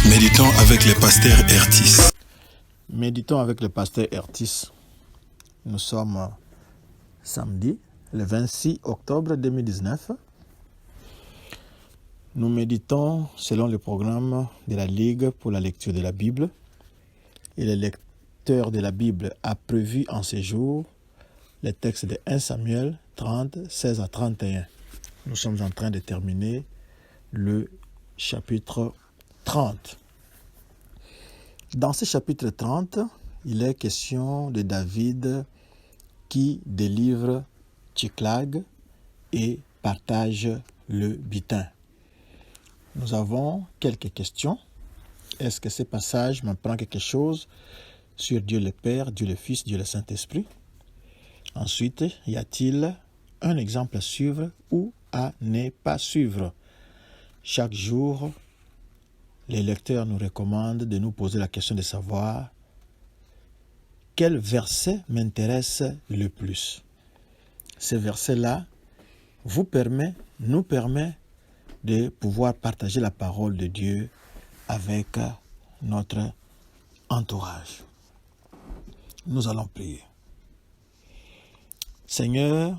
Méditons avec le pasteur Ertis. Méditons avec le pasteur Ertis. Nous sommes samedi, le 26 octobre 2019. Nous méditons selon le programme de la Ligue pour la lecture de la Bible. Et le lecteur de la Bible a prévu en ces jours les textes de 1 Samuel 30, 16 à 31. Nous sommes en train de terminer le chapitre 30. Dans ce chapitre 30, il est question de David qui délivre Tchiklag et partage le butin. Nous avons quelques questions. Est-ce que ce passage m'apprend quelque chose sur Dieu le Père, Dieu le Fils, Dieu le Saint-Esprit? Ensuite, y a-t-il un exemple à suivre ou à ne pas suivre? Chaque jour, les lecteurs nous recommandent de nous poser la question de savoir quel verset m'intéresse le plus. Ce verset-là nous permet de pouvoir partager la parole de Dieu avec notre entourage. Nous allons prier. Seigneur,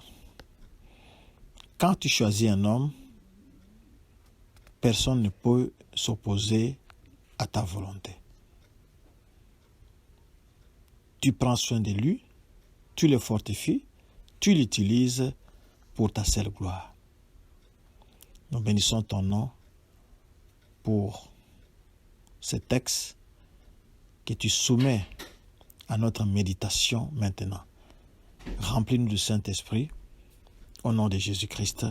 quand tu choisis un homme, personne ne peut s'opposer à ta volonté. Tu prends soin de lui, tu le fortifies, tu l'utilises pour ta seule gloire. Nous bénissons ton nom pour ce texte que tu soumets à notre méditation maintenant. Remplis-nous du Saint-Esprit, au nom de Jésus-Christ.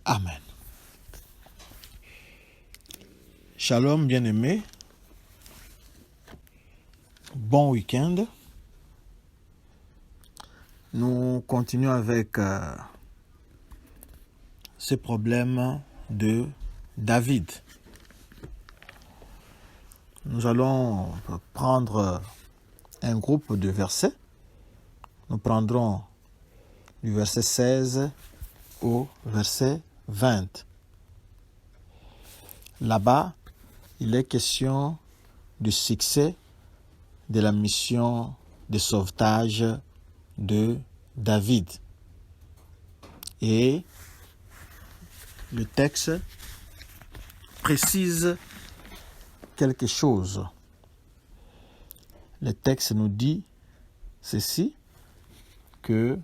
Amen. Shalom, bien-aimés. Bon week-end. Nous continuons avec ce problème de David. Nous allons prendre un groupe de versets. Nous prendrons du verset 16 au verset 20. Là-bas, il est question du succès de la mission de sauvetage de David. Et le texte précise quelque chose. Le texte nous dit ceci, que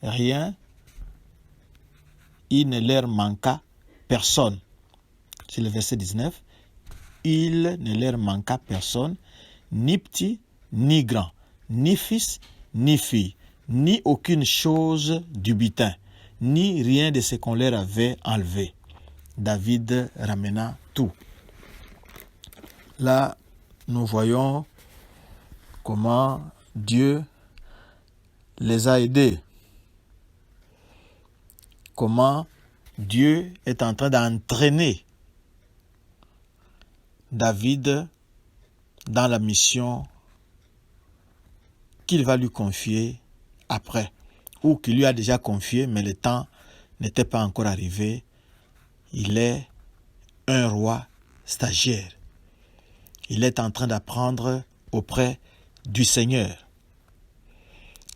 rien, il ne leur manqua personne. C'est le verset 19. Il ne leur manqua personne, ni petit, ni grand, ni fils, ni fille, ni aucune chose du butin, ni rien de ce qu'on leur avait enlevé. David ramena tout. Là, nous voyons comment Dieu les a aidés. Comment Dieu est en train d'entraîner David dans la mission qu'il va lui confier après, ou qu'il lui a déjà confié, mais le temps n'était pas encore arrivé. Il est un roi stagiaire. Il est en train d'apprendre auprès du Seigneur.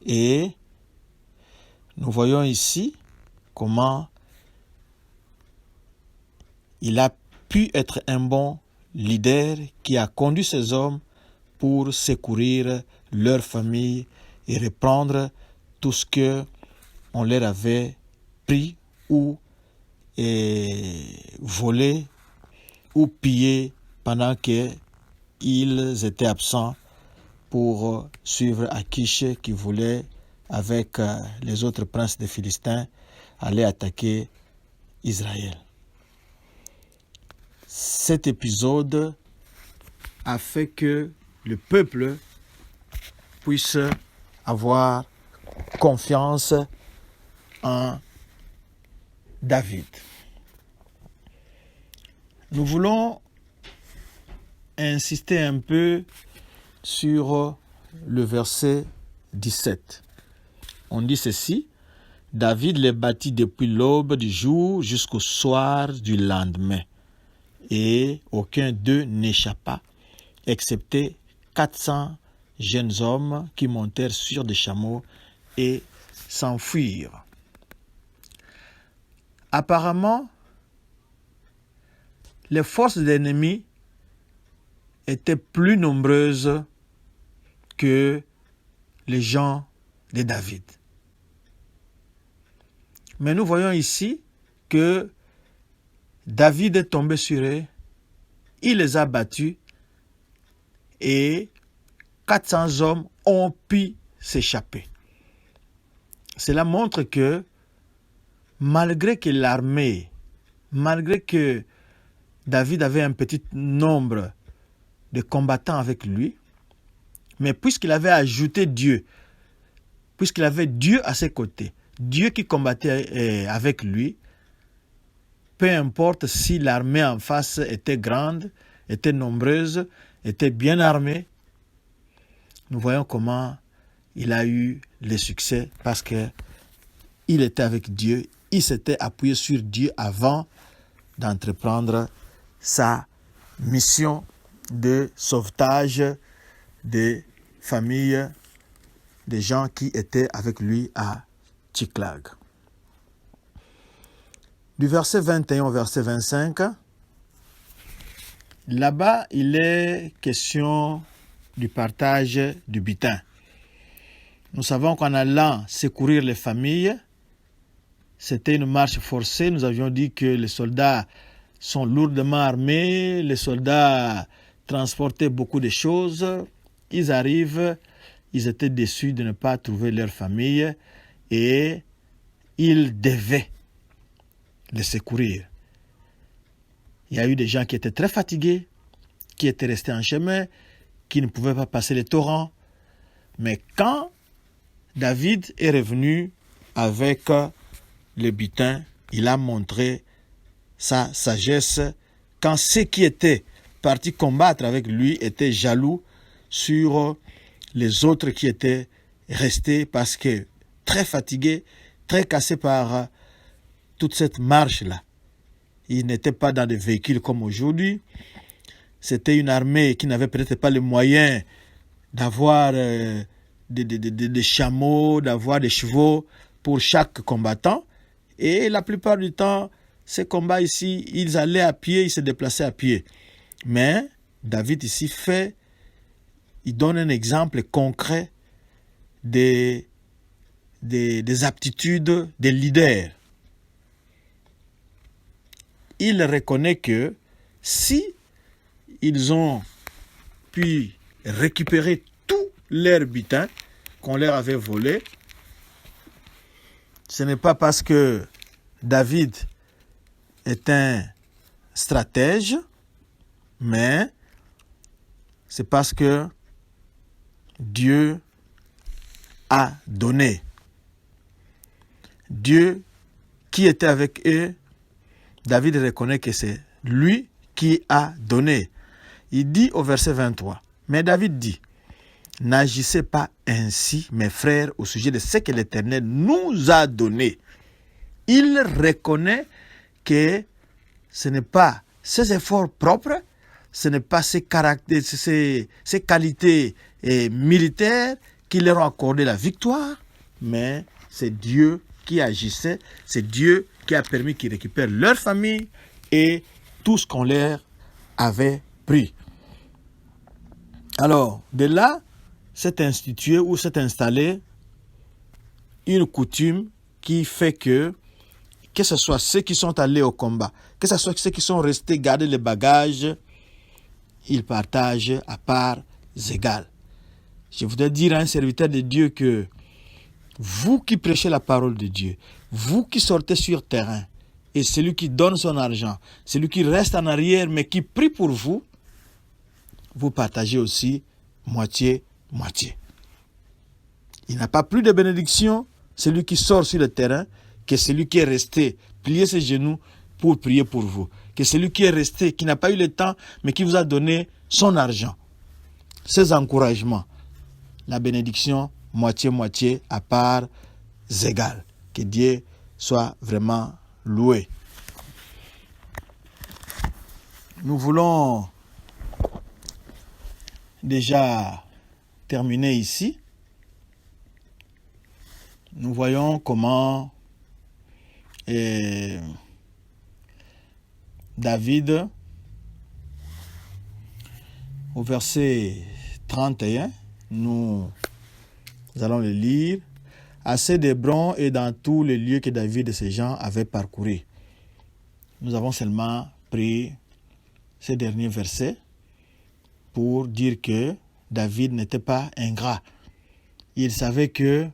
Et nous voyons ici comment il a pu être un bon leader qui a conduit ces hommes pour secourir leur famille et reprendre tout ce que on leur avait pris ou volé ou pillé pendant qu'ils étaient absents pour suivre Akish qui voulait, avec les autres princes des Philistins, aller attaquer Israël. Cet épisode a fait que le peuple puisse avoir confiance en David. Nous voulons insister un peu sur le verset 17. On dit ceci: David les bâtit depuis l'aube du jour jusqu'au soir du lendemain. et aucun d'eux n'échappa, excepté 400 jeunes hommes qui montèrent sur des chameaux et s'enfuirent. Apparemment, les forces de l'ennemi étaient plus nombreuses que les gens de David. Mais nous voyons ici que David est tombé sur eux, il les a battus et 400 hommes ont pu s'échapper. Cela montre que malgré que l'armée, malgré que David avait un petit nombre de combattants avec lui, mais puisqu'il avait ajouté Dieu, puisqu'il avait Dieu à ses côtés, Dieu qui combattait avec lui, peu importe si l'armée en face était grande, était nombreuse, était bien armée, nous voyons comment il a eu le succès parce que il était avec Dieu, il s'était appuyé sur Dieu avant d'entreprendre sa mission de sauvetage des familles des gens qui étaient avec lui à Tchiklag. Du verset 21 au verset 25, là-bas, il est question du partage du butin. Nous savons qu'en allant secourir les familles, c'était une marche forcée. Nous avions dit que les soldats sont lourdement armés, les soldats transportaient beaucoup de choses. Ils arrivent, ils étaient déçus de ne pas trouver leur famille et ils devaient les secourir. Il y a eu des gens qui étaient très fatigués, qui étaient restés en chemin, qui ne pouvaient pas passer les torrents. Mais quand David est revenu avec le butin, il a montré sa sagesse quand ceux qui étaient partis combattre avec lui étaient jaloux sur les autres qui étaient restés parce que très fatigués, très cassés par toute cette marche-là. Ils n'étaient pas dans des véhicules comme aujourd'hui. C'était une armée qui n'avait peut-être pas les moyens d'avoir des chameaux, d'avoir des chevaux pour chaque combattant. Et la plupart du temps, ces combats ici, ils allaient à pied, ils se déplaçaient à pied. Mais David ici il donne un exemple concret des aptitudes des leaders. Il reconnaît que si ils ont pu récupérer tout leur butin qu'on leur avait volé, ce n'est pas parce que David est un stratège, mais c'est parce que Dieu a donné. Dieu qui était avec eux, David reconnaît que c'est lui qui a donné. Il dit au verset 23, mais David dit, n'agissez pas ainsi, mes frères, au sujet de ce que l'Éternel nous a donné. Il reconnaît que ce n'est pas ses efforts propres, ce n'est pas ses qualités militaires qui leur ont accordé la victoire, mais c'est Dieu qui agissait, c'est Dieu qui a permis qu'ils récupèrent leur famille et tout ce qu'on leur avait pris. Alors, de là, s'est institué ou s'est installé une coutume qui fait que ce soit ceux qui sont allés au combat, que ce soit ceux qui sont restés garder les bagages, ils partagent à parts égales. Je voudrais dire à un serviteur de Dieu que vous qui prêchez la parole de Dieu, vous qui sortez sur terrain, et celui qui donne son argent, celui qui reste en arrière mais qui prie pour vous, vous partagez aussi moitié-moitié. Il n'a pas plus de bénédiction, celui qui sort sur le terrain, que celui qui est resté, plier ses genoux pour prier pour vous. Que celui qui est resté, qui n'a pas eu le temps, mais qui vous a donné son argent, ses encouragements. La bénédiction, moitié-moitié, à parts égales. Que Dieu soit vraiment loué. Nous voulons déjà terminer ici. Nous voyons comment David, au verset 31, nous allons le lire. Assez d'Hébron et dans tous les lieux que David et ses gens avaient parcourus. Nous avons seulement pris ces derniers versets pour dire que David n'était pas ingrat. Il savait que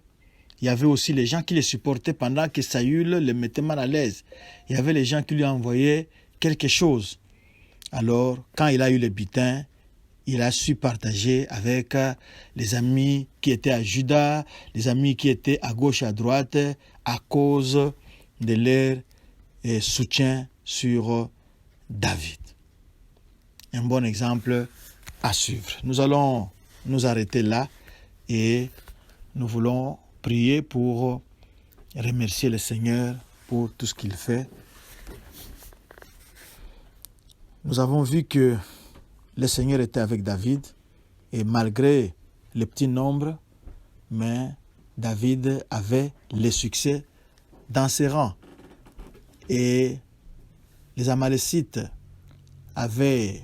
il y avait aussi les gens qui le supportaient pendant que Saül le mettait mal à l'aise. Il y avait les gens qui lui envoyaient quelque chose. Alors, quand il a eu le butin, il a su partager avec les amis qui étaient à Juda, les amis qui étaient à gauche et à droite, à cause de leur soutien sur David. Un bon exemple à suivre. Nous allons nous arrêter là et nous voulons prier pour remercier le Seigneur pour tout ce qu'il fait. Nous avons vu que le Seigneur était avec David et malgré le petit nombre, mais David avait le succès dans ses rangs. Et les Amalécites avaient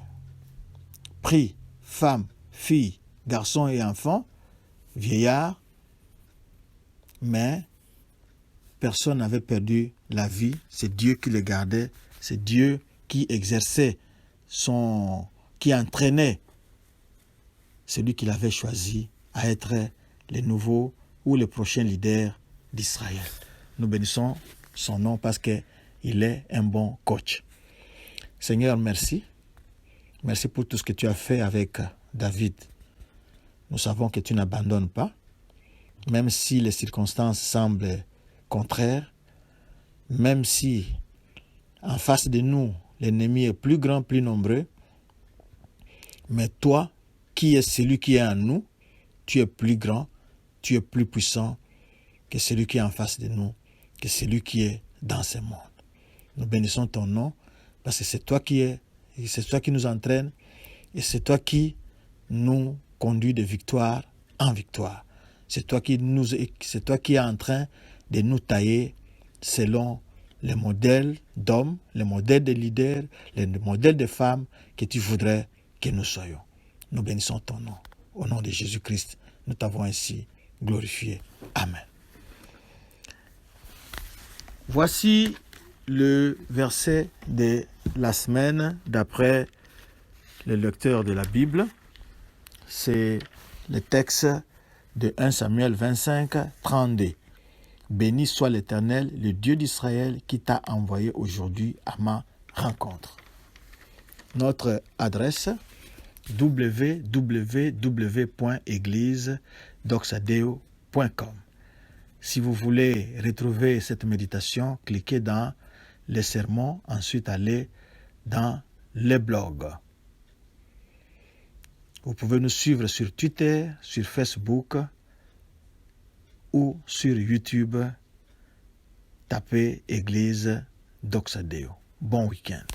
pris femmes, filles, garçons et enfants, vieillards, mais personne n'avait perdu la vie. C'est Dieu qui les gardait, c'est Dieu qui exerçait qui entraînait celui qu'il avait choisi à être le nouveau ou le prochain leader d'Israël. Nous bénissons son nom parce qu'il est un bon coach. Seigneur, merci. Merci pour tout ce que tu as fait avec David. Nous savons que tu n'abandonnes pas, même si les circonstances semblent contraires, même si en face de nous, l'ennemi est plus grand, plus nombreux, mais toi, qui es celui qui est en nous, tu es plus grand, tu es plus puissant que celui qui est en face de nous, que celui qui est dans ce monde. Nous bénissons ton nom, parce que c'est toi qui nous entraîne, et c'est toi qui nous conduit de victoire en victoire. C'est toi qui es en train de nous tailler selon les modèles d'hommes, les modèles de leaders, les modèles de femmes que tu voudrais que nous soyons. Nous bénissons ton nom. Au nom de Jésus-Christ, nous t'avons ainsi glorifié. Amen. Voici le verset de la semaine d'après le lecteur de la Bible. C'est le texte de 1 Samuel 25, 32. Béni soit l'Éternel, le Dieu d'Israël, qui t'a envoyé aujourd'hui à ma rencontre. Notre adresse www.église-doxadeo.com. Si vous voulez retrouver cette méditation, cliquez dans les sermons, ensuite allez dans les blogs. Vous pouvez nous suivre sur Twitter, sur Facebook ou sur YouTube. Tapez Église Doxadeo. Bon week-end.